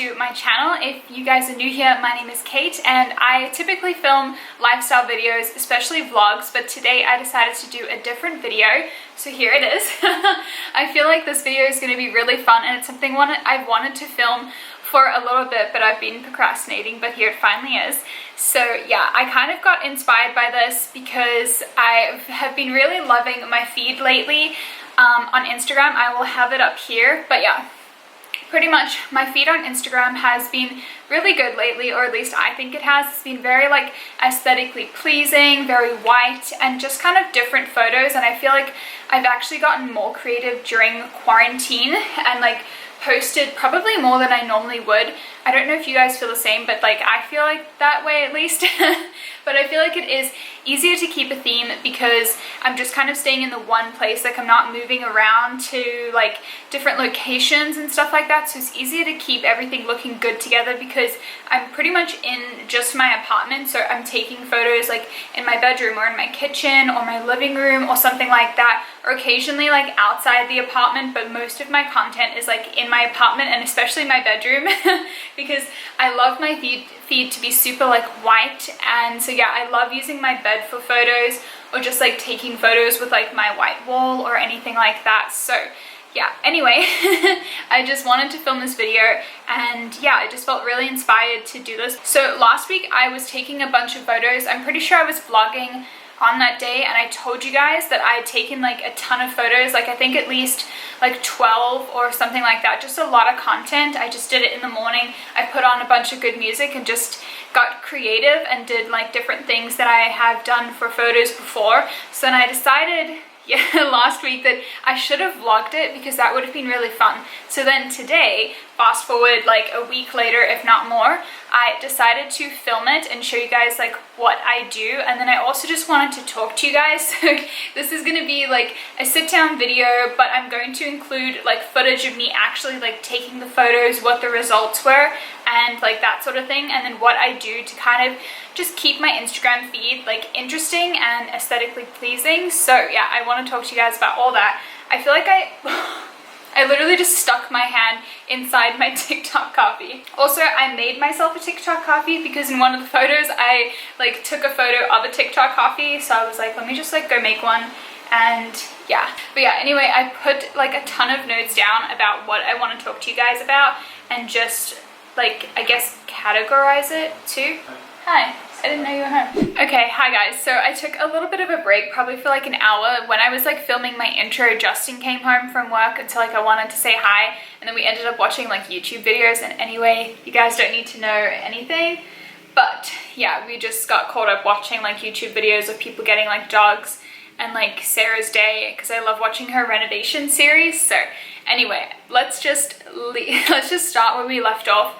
to my channel. If you guys are new here, my name is Kate and I typically film lifestyle videos, especially vlogs, but today I decided to do a different video, so here it is. I feel like this video is going to be really fun and it's something I've wanted to film for a little bit, but I've been procrastinating, but here it finally is. So yeah, I kind of got inspired by this because I have been really loving my feed lately on Instagram. I will have it up here, but yeah, pretty much my feed on Instagram has been really good lately, or at least I think it has. It's been very like aesthetically pleasing, very white, and just kind of different photos. And I feel like I've actually gotten more creative during quarantine and like posted probably more than I normally would. I don't know if you guys feel the same, but like I feel like that way at least. But I feel like it is easier to keep a theme because I'm just kind of staying in the one place. Like I'm not moving around to like different locations and stuff like that. So it's easier to keep everything looking good together because I'm pretty much in just my apartment. So I'm taking photos like in my bedroom or in my kitchen or my living room or something like that, or occasionally like outside the apartment. But most of my content is like in my apartment and especially my bedroom because I love my feed to be super like white. And so yeah, I love using my bed for photos or just like taking photos with like my white wall or anything like that. So yeah, anyway, I just wanted to film this video and yeah, I just felt really inspired to do this. So last week I was taking a bunch of photos. I'm pretty sure I was vlogging on that day and I told you guys that I had taken like a ton of photos, like I think at least like 12 or something like that, just a lot of content. I just did it in the morning. I put on a bunch of good music and just got creative and did like different things that I have done for photos before. So then I decided last week that I should have vlogged it because that would have been really fun. So then today, fast forward like a week later, if not more, I decided to film it and show you guys like what I do. And then I also just wanted to talk to you guys. So this is going to be like a sit down video, but I'm going to include like footage of me actually like taking the photos, what the results were, and like that sort of thing. And then what I do to kind of just keep my Instagram feed like interesting and aesthetically pleasing. So yeah, I want to talk to you guys about all that. I feel like I literally just stuck my hand inside my TikTok coffee. Also, I made myself a TikTok coffee because in one of the photos I like took a photo of a TikTok coffee. So I was like, let me just like go make one. And yeah, but yeah, anyway, I put like a ton of notes down about what I want to talk to you guys about and just like, I guess, categorize it too. Hi, I didn't know you were home. Okay, hi guys. So I took a little bit of a break, probably for like an hour. When I was like filming my intro, Justin came home from work and so like I wanted to say hi, and then we ended up watching like YouTube videos. And anyway, you guys don't need to know anything, but yeah, we just got caught up watching like YouTube videos of people getting like dogs and like Sarah's day because I love watching her renovation series. So anyway, let's just start where we left off.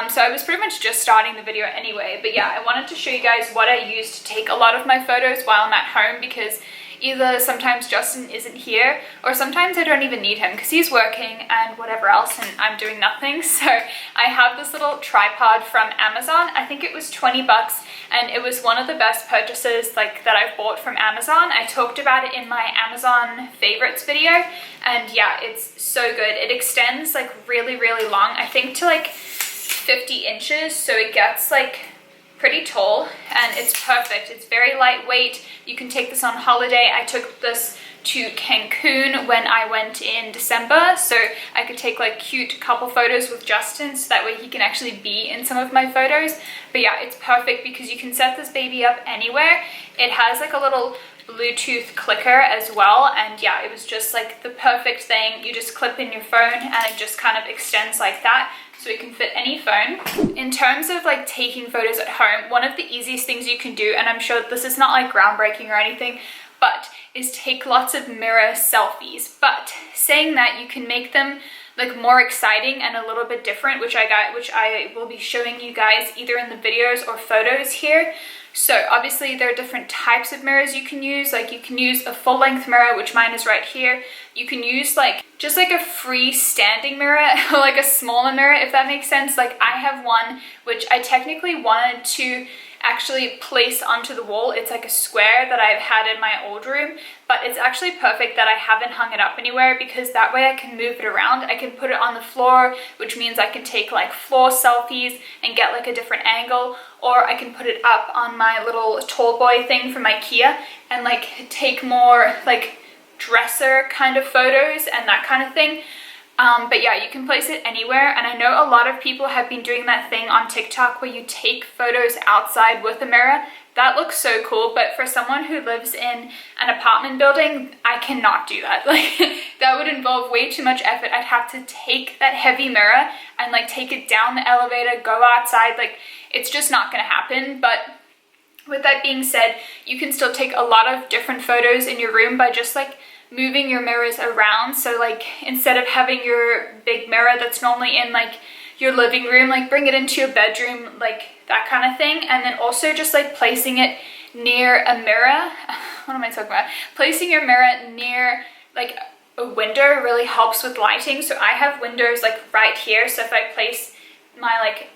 So I was pretty much just starting the video anyway, but yeah, I wanted to show you guys what I use to take a lot of my photos while I'm at home, because either sometimes Justin isn't here or sometimes I don't even need him because he's working and whatever else and I'm doing nothing. So I have this little tripod from Amazon. I think it was 20 bucks and it was one of the best purchases like that I've bought from Amazon. I talked about it in my Amazon favorites video and yeah, it's so good. It extends like really, really long, I think to like 50 inches, so it gets like pretty tall and it's perfect. It's very lightweight. You can take this on holiday. I took this to Cancun when I went in December, so I could take like cute couple photos with Justin so that way he can actually be in some of my photos. But yeah, it's perfect because you can set this baby up anywhere. It has like a little Bluetooth clicker as well, and yeah, it was just like the perfect thing. You just clip in your phone and it just kind of extends like that, so it can fit any phone. In terms of like taking photos at home, one of the easiest things you can do, and I'm sure this is not like groundbreaking or anything, but is take lots of mirror selfies. But saying that, you can make them like more exciting and a little bit different, which I will be showing you guys either in the videos or photos here. So obviously there are different types of mirrors you can use. Like you can use a full length mirror, which mine is right here. You can use like just like a freestanding mirror or like a smaller mirror, if that makes sense. Like I have one which I technically wanted to actually placed onto the wall. It's like a square that I've had in my old room, but it's actually perfect that I haven't hung it up anywhere, because that way I can move it around. I can put it on the floor, which means I can take like floor selfies and get like a different angle, or I can put it up on my little tall boy thing from IKEA and like take more like dresser kind of photos and that kind of thing. But yeah, you can place it anywhere, and I know a lot of people have been doing that thing on TikTok where you take photos outside with a mirror. That looks so cool, but for someone who lives in an apartment building, I cannot do that. Like, that would involve way too much effort. I'd have to take that heavy mirror and like take it down the elevator, go outside. Like, it's just not gonna happen. But with that being said, you can still take a lot of different photos in your room by just like moving your mirrors around. So like, instead of having your big mirror that's normally in like your living room, like bring it into your bedroom, like that kind of thing. And then also just like placing it near a mirror. What am I talking about? Placing your mirror near like a window really helps with lighting. So I have windows like right here, so if I place my like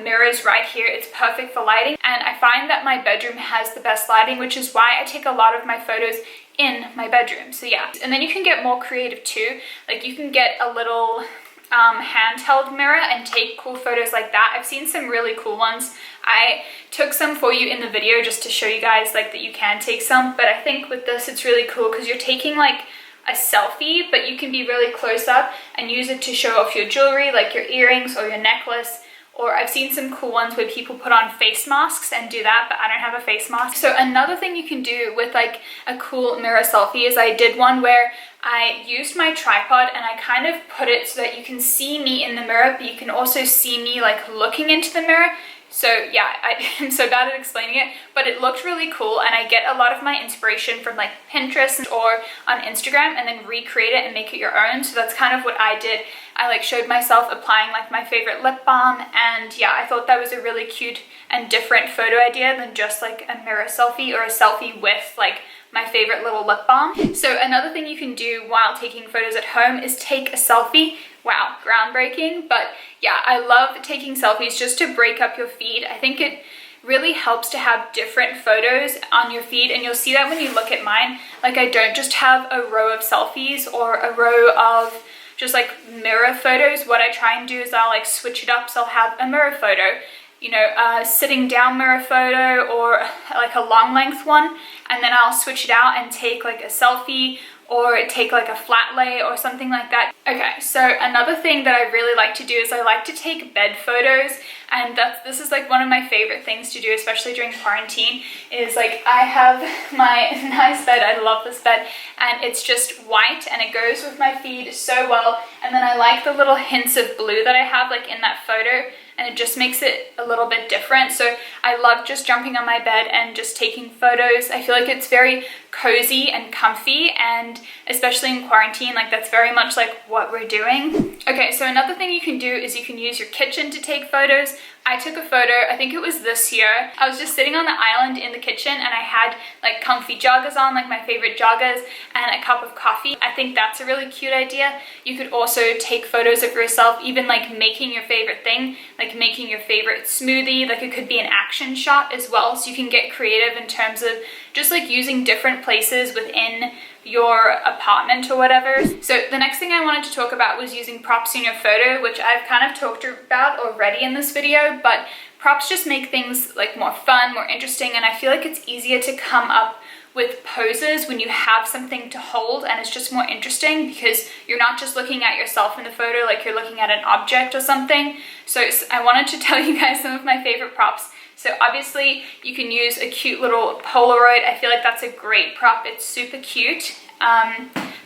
mirrors right here, it's perfect for lighting. And I find that my bedroom has the best lighting, which is why I take a lot of my photos in my bedroom. So yeah, and then you can get more creative too. Like, you can get a little handheld mirror and take cool photos like that. I've seen some really cool ones. I took some for you in the video just to show you guys like that you can take some, but I think with this it's really cool because you're taking like a selfie, but you can be really close up and use it to show off your jewelry, like your earrings or your necklace. Or I've seen some cool ones where people put on face masks and do that, but I don't have a face mask. So another thing you can do with like a cool mirror selfie is I did one where I used my tripod and I kind of put it so that you can see me in the mirror, but you can also see me like looking into the mirror. So yeah, I'm so bad at explaining it, but it looked really cool, and I get a lot of my inspiration from like Pinterest or on Instagram and then recreate it and make it your own. So that's kind of what I did. I like showed myself applying like my favorite lip balm, and yeah, I thought that was a really cute and different photo idea than just like a mirror selfie or a selfie with like my favorite little lip balm. So another thing you can do while taking photos at home is take a selfie. Wow, groundbreaking. But yeah, I love taking selfies just to break up your feed. I think it really helps to have different photos on your feed, and you'll see that when you look at mine. Like, I don't just have a row of selfies or a row of just like mirror photos. What I try and do is I'll like switch it up. So I'll have a mirror photo, you know, a sitting down mirror photo, or like a long length one, and then I'll switch it out and take like a selfie or take like a flat lay or something like that. Okay, so another thing that I really like to do is I like to take bed photos, and this is like one of my favorite things to do, especially during quarantine, is like I have my nice bed. I love this bed, and it's just white and it goes with my feed so well. And then I like the little hints of blue that I have like in that photo, and it just makes it a little bit different. So I love just jumping on my bed and just taking photos. I feel like it's very cozy and comfy, and especially in quarantine, like that's very much like what we're doing. Okay, so another thing you can do is you can use your kitchen to take photos. I took a photo, I think it was this year. I was just sitting on the island in the kitchen, and I had like comfy joggers on, like my favorite joggers, and a cup of coffee. I think that's a really cute idea. You could also take photos of yourself, even like making your favorite thing, like making your favorite smoothie. Like, it could be an action shot as well, so you can get creative in terms of just like using different places within your apartment or whatever. So the next thing I wanted to talk about was using props in your photo, which I've kind of talked about already in this video, but props just make things like more fun, more interesting, and I feel like it's easier to come up with poses when you have something to hold, and it's just more interesting because you're not just looking at yourself in the photo, like you're looking at an object or something. So I wanted to tell you guys some of my favorite props. So obviously you can use a cute little Polaroid. I feel like that's a great prop. It's super cute.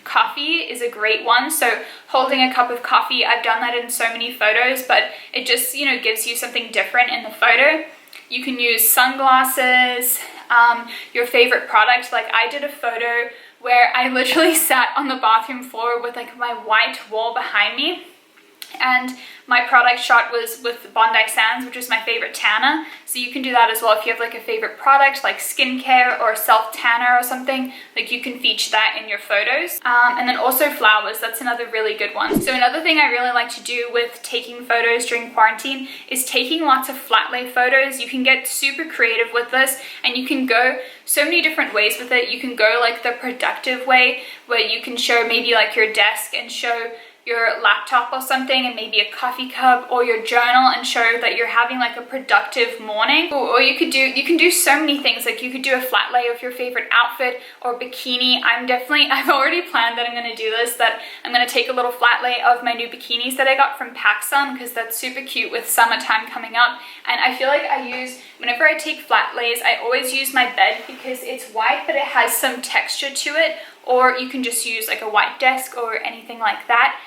Coffee is a great one. So holding a cup of coffee, I've done that in so many photos, but it just, you know, gives you something different in the photo. You can use sunglasses, your favorite product. Like, I did a photo where I literally sat on the bathroom floor with like my white wall behind me, And my product shot was with Bondi Sands, which is my favorite tanner. So you can do that as well if you have like a favorite product like skincare or self-tanner or something. Like you can feature that in your photos. And then also flowers, that's another really good one. So another thing I really like to do with taking photos during quarantine is taking lots of flat lay photos. You can get super creative with this and you can go so many different ways with it. You can go like the productive way where you can show maybe like your desk and show your laptop or something and maybe a coffee cup, or your journal and show that you're having like a productive morning. Or you can do so many things. Like you could do a flat lay of your favorite outfit or bikini. I've already planned that I'm going to do this, that I'm going to take a little flat lay of my new bikinis that I got from PacSun, because that's super cute with summertime coming up. And I feel like whenever I take flat lays, I always use my bed because it's white but it has some texture to it. Or you can just use like a white desk or anything like that.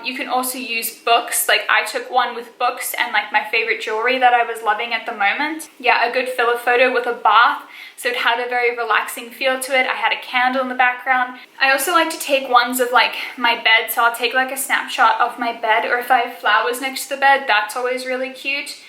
You can also use books. Like I took one with books and like my favorite jewelry that I was loving at the moment. Yeah, a good filler photo with a bath, so it had a very relaxing feel to it. I had a candle in the background. I also like to take ones of like my bed, so I'll take like a snapshot of my bed, or if I have flowers next to the bed, that's always really cute.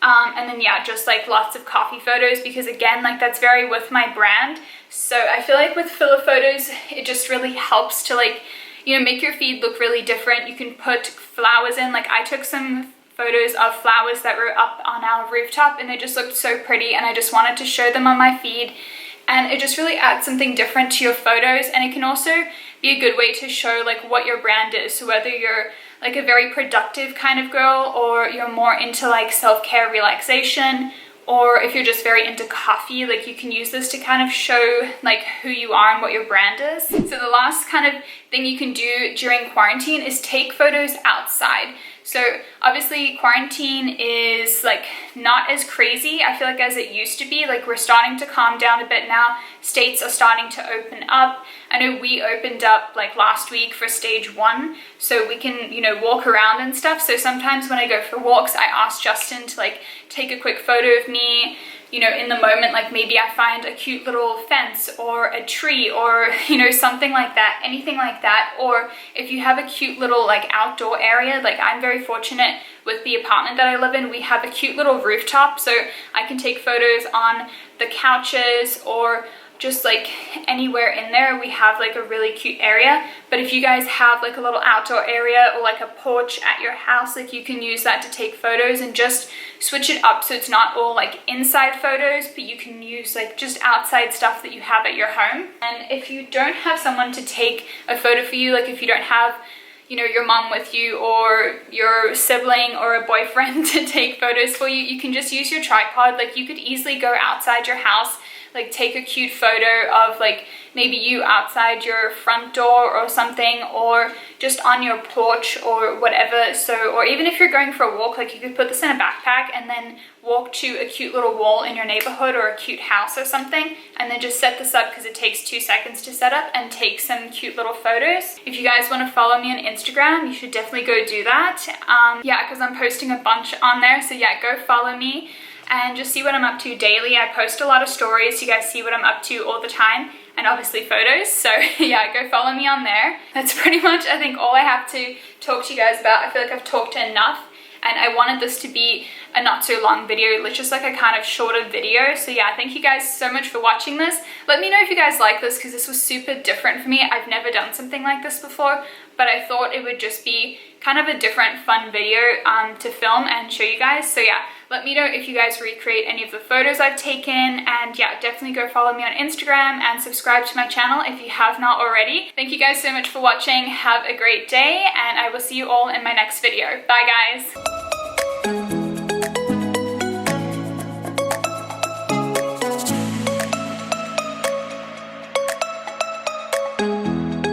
And then yeah, just like lots of coffee photos, because again, like that's very with my brand. So I feel like with filler photos, it just really helps to like, you know, make your feed look really different. You can put flowers in. Like I took some photos of flowers that were up on our rooftop and they just looked so pretty, and I just wanted to show them on my feed. And it just really adds something different to your photos, and it can also be a good way to show like what your brand is. So whether you're like a very productive kind of girl, or you're more into like self-care, relaxation, or if you're just very into coffee, like you can use this to kind of show like who you are and what your brand is. So the last kind of thing you can do during quarantine is take photos outside. So obviously quarantine is like not as crazy, I feel like, as it used to be. Like we're starting to calm down a bit now. States are starting to open up. I know we opened up like last week for stage 1, so we can, you know, walk around and stuff. So sometimes when I go for walks, I ask Justin to like take a quick photo of me, you know, in the moment. Like maybe I find a cute little fence or a tree or, you know, something like that, anything like that. Or if you have a cute little like outdoor area, like I'm very fortunate with the apartment that I live in, we have a cute little rooftop, so I can take photos on the couches or just like anywhere in there. We have like a really cute area. But if you guys have like a little outdoor area or like a porch at your house, like you can use that to take photos and just switch it up so it's not all like inside photos, but you can use like just outside stuff that you have at your home. And if you don't have someone to take a photo for you, like if you don't have, you know, your mom with you or your sibling or a boyfriend to take photos for you, you can just use your tripod. Like you could easily go outside your house, like take a cute photo of like maybe you outside your front door or something, or just on your porch or whatever. So, or even if you're going for a walk, like you could put this in a backpack and then walk to a cute little wall in your neighborhood or a cute house or something, and then just set this up, because it takes 2 seconds to set up, and take some cute little photos. If you guys want to follow me on Instagram, you should definitely go do that. Yeah, because I'm posting a bunch on there, so yeah, go follow me and just see what I'm up to daily. I post a lot of stories, so you guys see what I'm up to all the time, and obviously photos. So yeah, go follow me on there. That's pretty much, I think, all I have to talk to you guys about. I feel like I've talked enough, and I wanted this to be a not so long video, just like a kind of shorter video. So yeah, thank you guys so much for watching this. Let me know if you guys like this, because this was super different for me. I've never done something like this before, but I thought it would just be kind of a different fun video to film and show you guys. So yeah, let me know if you guys recreate any of the photos I've taken, and yeah, definitely go follow me on Instagram and subscribe to my channel if you have not already. Thank you guys so much for watching. Have a great day, and I will see you all in my next video. Bye guys.